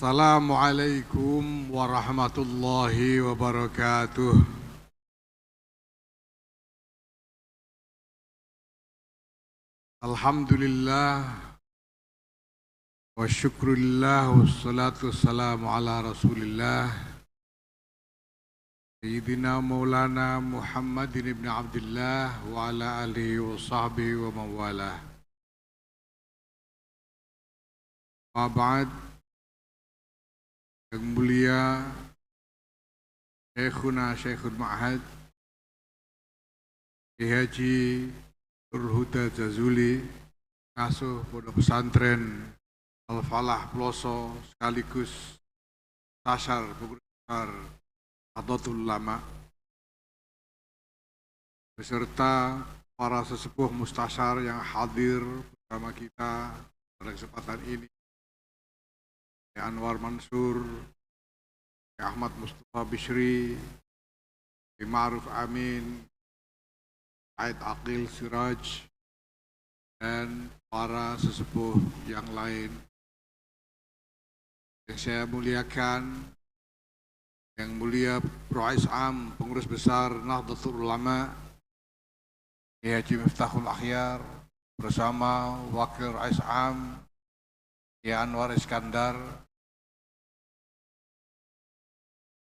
Assalamualaikum warahmatullahi wabarakatuh. Alhamdulillah wa syukurillah wassalatu wassalamu ala rasulillah Sayyidina Maulana Muhammadin ibn Abdullah wa ala alihi wa sahbihi wa mawalah. Wa ba'd. Yang mulia Syekhuna Syekhul Ma'had Haji Nurhuda Jazuli, ngasuh pondok pesantren Al-Falah Ploso sekaligus Tasar Pengurus Besar Nahdlatul Ulama, beserta para sesepuh mustasyar yang hadir bersama kita pada kesempatan ini, Ya Anwar Mansur, Ya Ahmad Mustafa Bishri, Ya Ma'ruf Amin, Said Aqil Siraj, dan para sesepuh yang lain yang saya muliakan. Yang mulia Rais Am Pengurus Besar Nahdlatul Ulama Ya Haji Miftahul Akhyar bersama Wakil Rais Am Ya Anwar Iskandar.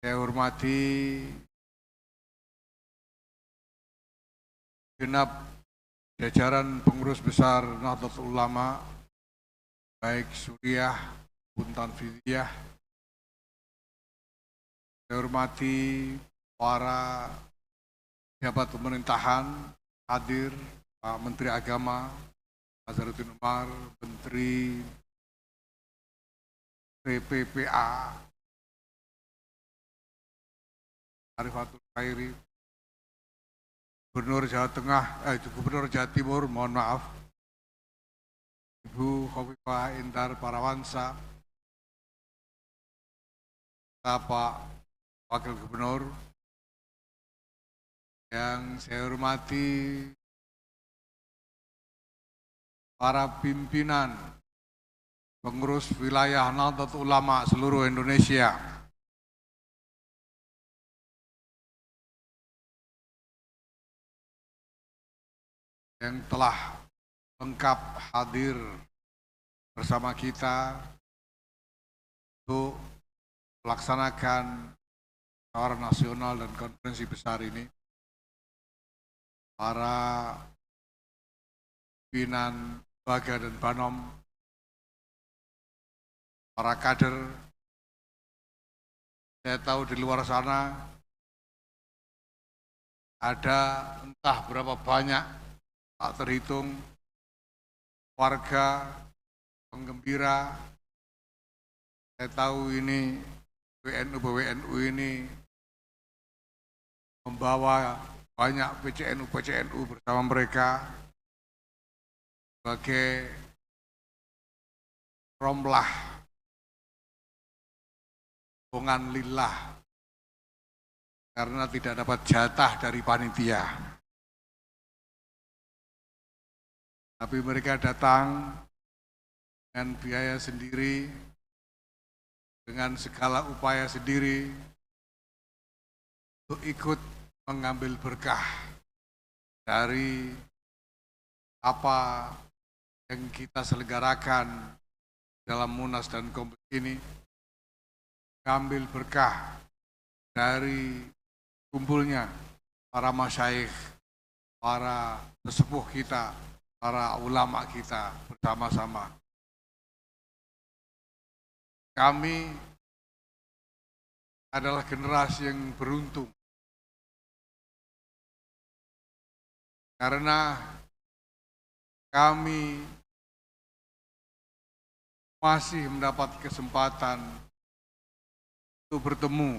Saya hormati genap jajaran pengurus besar Nahdlatul Ulama, baik Suriah maupun Tanfidiyah. Saya hormati para pejabat pemerintahan hadir, Pak Menteri Agama Nazaruddin Umar, Menteri PPPA Arifatul Khairi, Gubernur Jawa Tengah, Gubernur Jawa Timur, mohon maaf, Ibu Khofifah Indar Parawansa, Pak Wakil Gubernur, yang saya hormati para pimpinan pengurus wilayah Nahdlatul Ulama seluruh Indonesia, yang telah lengkap hadir bersama kita untuk melaksanakan musyawarah nasional dan konferensi besar ini. Para pimpinan lembaga dan banom, para kader, saya tahu di luar sana ada entah berapa banyak, tak terhitung, warga, penggembira. Saya tahu ini WNU ini membawa banyak PCNU bersama mereka sebagai romlah hubungan lillah karena tidak dapat jatah dari panitia. Tapi mereka datang dengan biaya sendiri, dengan segala upaya sendiri untuk ikut mengambil berkah dari apa yang kita selenggarakan dalam Munas dan Kompes ini, mengambil berkah dari kumpulnya para masyayikh, para sesepuh kita, para ulama kita bersama-sama. Kami adalah generasi yang beruntung karena kami masih mendapat kesempatan untuk bertemu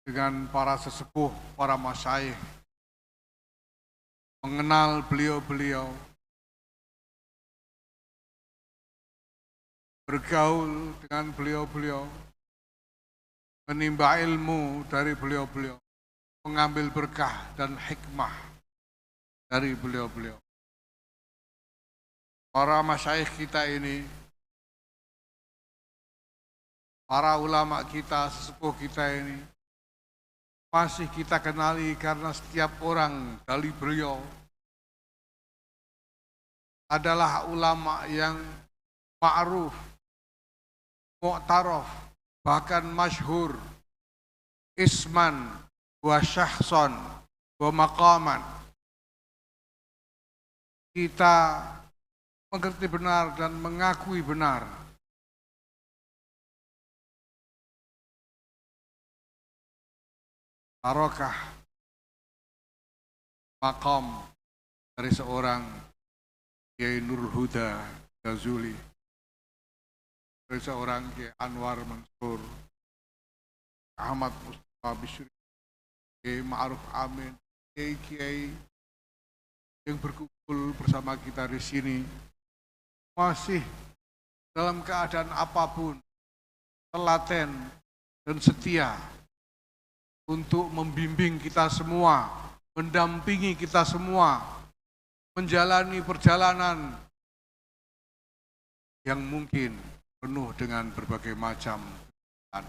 dengan para sesepuh, para masyayikh, mengenal beliau-beliau, bergaul dengan beliau-beliau, menimba ilmu dari beliau-beliau, mengambil berkah dan hikmah dari beliau-beliau. Para masyayikh kita ini para ulama kita, sesepuh kita ini masih kita kenali karena setiap orang dari beliau adalah ulama yang ma'ruf, mu'taraf, bahkan masyhur, isman, wa syahson, wa maqaman. Kita mengerti benar dan mengakui benar barokah maqam dari seorang Kiai Nur Huda Ghazuli, dari seorang Kiai Anwar Mansur, Ahmad Mustafa Bisri, Kiai Ma'ruf Amin, kiai-kiai yang berkumpul bersama kita di sini masih dalam keadaan apapun telaten dan setia untuk membimbing kita semua, mendampingi kita semua, menjalani perjalanan yang mungkin penuh dengan berbagai macam kesulitan.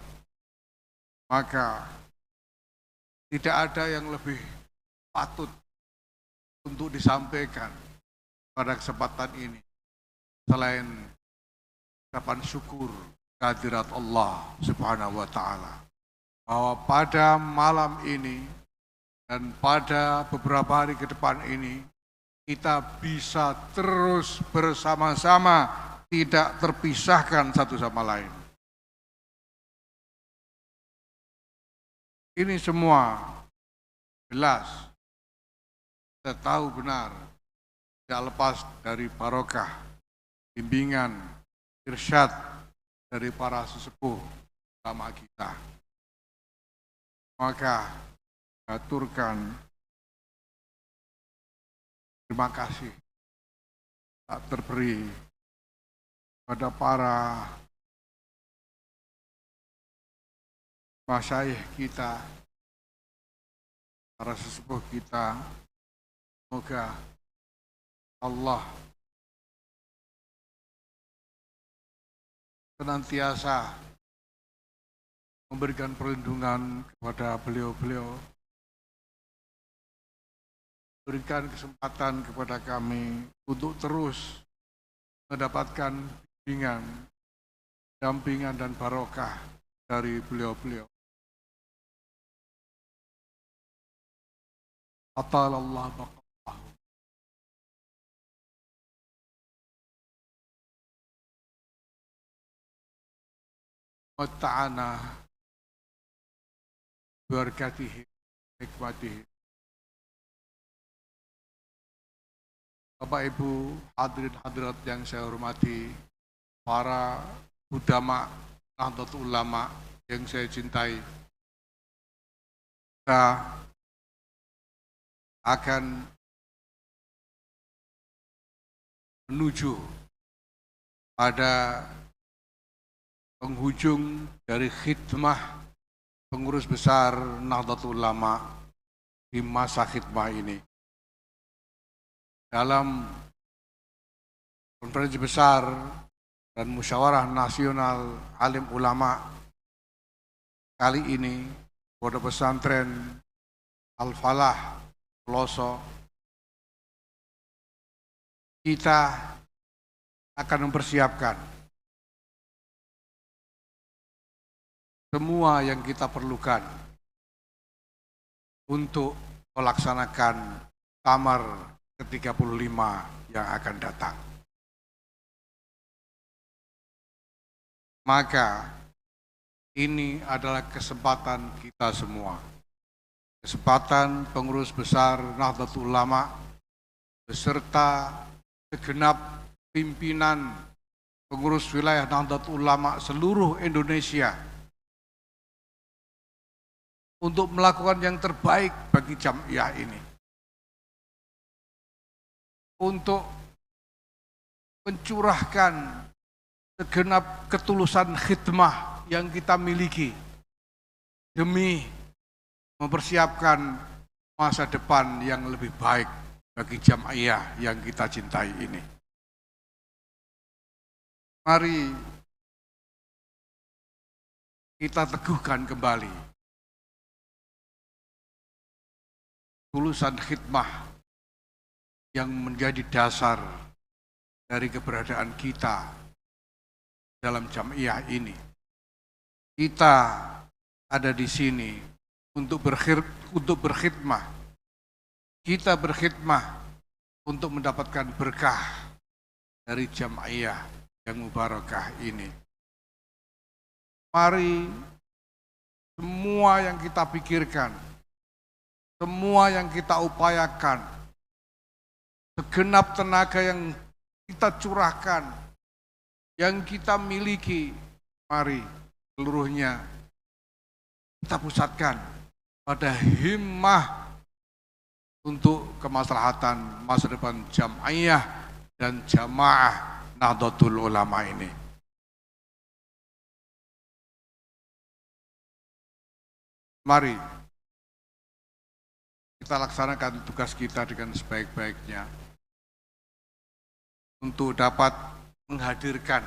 Maka tidak ada yang lebih patut untuk disampaikan pada kesempatan ini selain ucapan syukur kehadirat Allah Subhanahu wa taala, bahwa pada malam ini dan pada beberapa hari ke depan ini kita bisa terus bersama-sama, tidak terpisahkan satu sama lain. Ini semua jelas, kita tahu benar, tidak lepas dari barokah, bimbingan, irsyad dari para sesepuh ulama kita. Maka aturkan terima kasih tak terberi pada para masyayikh kita, para sesepuh kita. Semoga Allah senantiasa memberikan perlindungan kepada beliau-beliau, berikan kesempatan kepada kami untuk terus mendapatkan bimbingan, dampingan dan barokah dari beliau-beliau. Atalallah baqallahu wa ta'ana barakatihi hikmatihi. Bapak Ibu hadirin hadirat yang saya hormati, para ulama, Nahdlatul Ulama yang saya cintai, kita akan menuju pada penghujung dari khidmah pengurus besar Nahdlatul Ulama di masa khidmah ini. Dalam konferensi besar dan musyawarah nasional alim ulama kali ini, Pondok Pesantren Al-Falah Peloso, kita akan mempersiapkan semua yang kita perlukan untuk melaksanakan tamar ke-35 yang akan datang. Maka ini adalah kesempatan kita semua, kesempatan pengurus besar Nahdlatul Ulama beserta segenap pimpinan pengurus wilayah Nahdlatul Ulama seluruh Indonesia untuk melakukan yang terbaik bagi jamiah ini, untuk mencurahkan segenap ketulusan khidmah yang kita miliki demi mempersiapkan masa depan yang lebih baik bagi jamiah yang kita cintai ini. Mari kita teguhkan kembali tulusan khidmah yang menjadi dasar dari keberadaan kita dalam jamiah ini. Kita ada di sini untuk berkhidmah. Kita berkhidmah untuk mendapatkan berkah dari jamiah yang mubarakah ini. Mari semua yang kita pikirkan, semua yang kita upayakan, segenap tenaga yang kita curahkan, yang kita miliki, mari seluruhnya kita pusatkan pada himmah untuk kemaslahatan masa depan jamiah dan jamaah Nahdlatul Ulama ini. Mari kita laksanakan tugas kita dengan sebaik-baiknya untuk dapat menghadirkan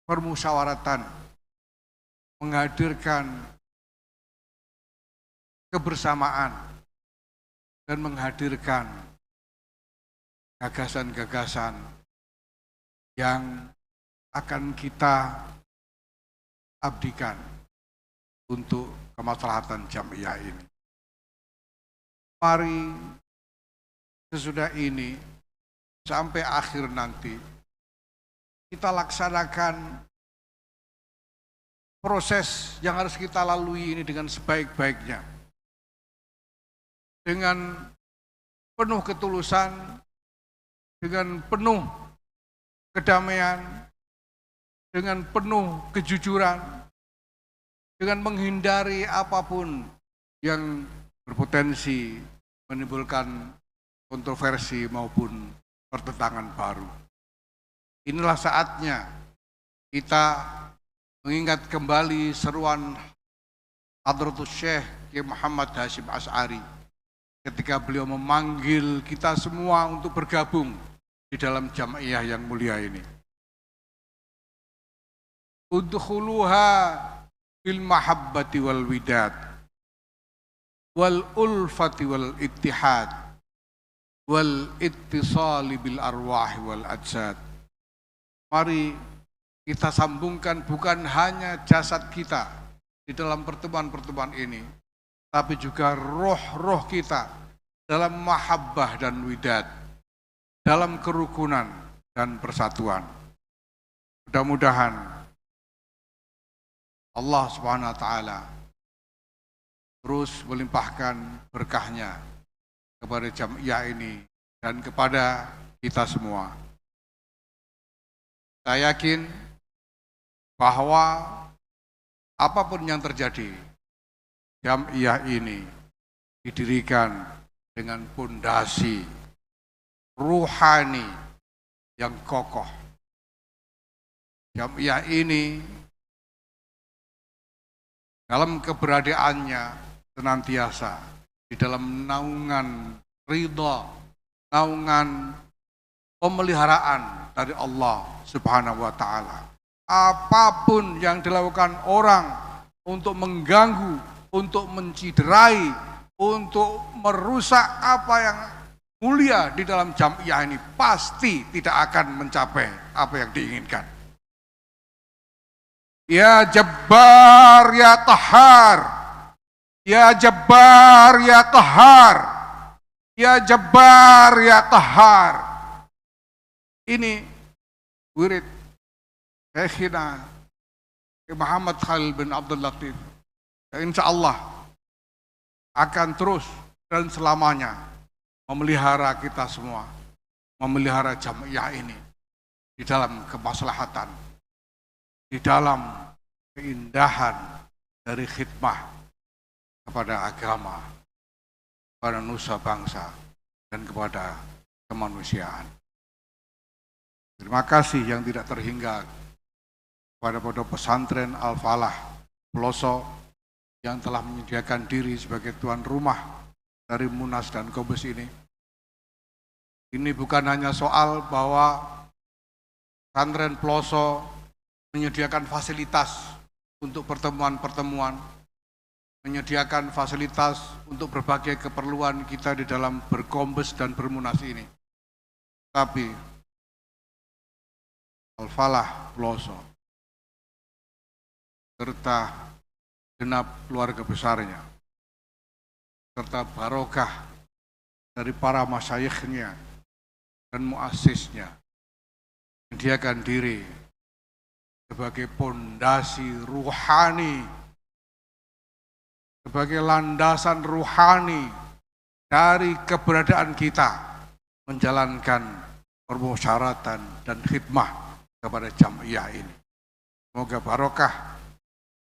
permusyawaratan, menghadirkan kebersamaan, dan menghadirkan gagasan-gagasan yang akan kita abdikan untuk kemaslahatan jamiah ini. Mari sesudah ini sampai akhir nanti kita laksanakan proses yang harus kita lalui ini dengan sebaik-baiknya, dengan penuh ketulusan, dengan penuh kedamaian, dengan penuh kejujuran, dengan menghindari apapun yang berpotensi menimbulkan kontroversi maupun pertentangan baru. Inilah saatnya kita mengingat kembali seruan Hadratus Syekh Kiai Muhammad Hasyim Asy'ari ketika beliau memanggil kita semua untuk bergabung di dalam jamiah yang mulia ini. Udkhuluha bil mahabbati wal widad wal ulfati wal ittihad wal ittisali bil arwah wal ajsad. Mari kita sambungkan bukan hanya jasad kita di dalam pertemuan-pertemuan ini, tapi juga roh-roh kita dalam mahabbah dan widad, dalam kerukunan dan persatuan. Mudah-mudahan Allah Subhanahu wa Ta'ala terus melimpahkan berkahnya kepada jamiah ini dan kepada kita semua. Saya yakin bahwa apapun yang terjadi, jamiah ini didirikan dengan pondasi ruhani yang kokoh. Jamiah ini dalam keberadaannya senantiasa di dalam naungan ridha, naungan pemeliharaan dari Allah Subhanahu wa Ta'ala. Apapun yang dilakukan orang untuk mengganggu, untuk menciderai, untuk merusak apa yang mulia di dalam jamiah ini, pasti tidak akan mencapai apa yang diinginkan. Ya Jabbar ya Qahhar, ya Jabbar ya Qahhar, ya Jabbar ya Qahhar. Ini wirid Syekhina Muhammad Khalil bin Abdul Latif, insya Allah akan terus dan selamanya memelihara kita semua, memelihara jamiah ini di dalam kemaslahatan, di dalam keindahan dari khidmah kepada agama, kepada nusa bangsa, dan kepada kemanusiaan. Terima kasih yang tidak terhingga kepada Pondok Pesantren Al-Falah Peloso yang telah menyediakan diri sebagai tuan rumah dari Munas dan Kobus ini. Ini bukan hanya soal bahwa pesantren Peloso menyediakan fasilitas untuk pertemuan-pertemuan, menyediakan fasilitas untuk berbagai keperluan kita di dalam berkompes dan bermunas ini. Tapi Al-Falah Ploso serta genap keluarga besarnya, serta barokah dari para masyayikhnya dan muassisnya menyediakan diri sebagai pondasi ruhani, sebagai landasan ruhani dari keberadaan kita menjalankan permusyaratan dan khidmah kepada jamiah ini. Semoga barokah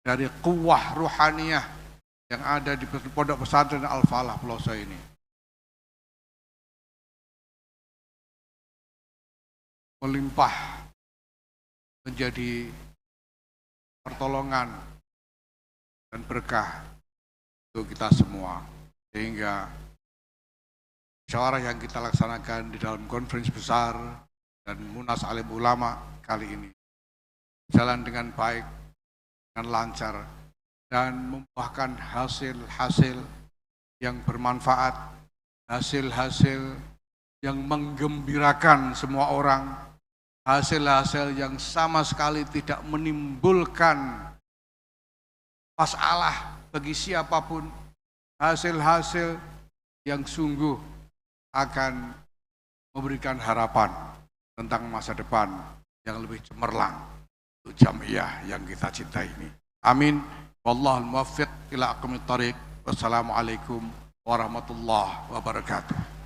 dari kuwah ruhaniyah yang ada di Pondok Pesantren Al-Falah Ploso ini melimpah menjadi pertolongan dan berkah untuk kita semua, sehingga musyawarah yang kita laksanakan di dalam konferensi besar dan Munas Alim Ulama kali ini jalan dengan baik, dengan lancar, dan membuahkan hasil-hasil yang bermanfaat, hasil-hasil yang menggembirakan semua orang, hasil-hasil yang sama sekali tidak menimbulkan masalah bagi siapapun, hasil-hasil yang sungguh akan memberikan harapan tentang masa depan yang lebih cemerlang untuk jamiah yang kita cintai ini. Amin. Wallahul muwaffiq ila aqwamit thariq. Wassalamualaikum warahmatullahi wabarakatuh.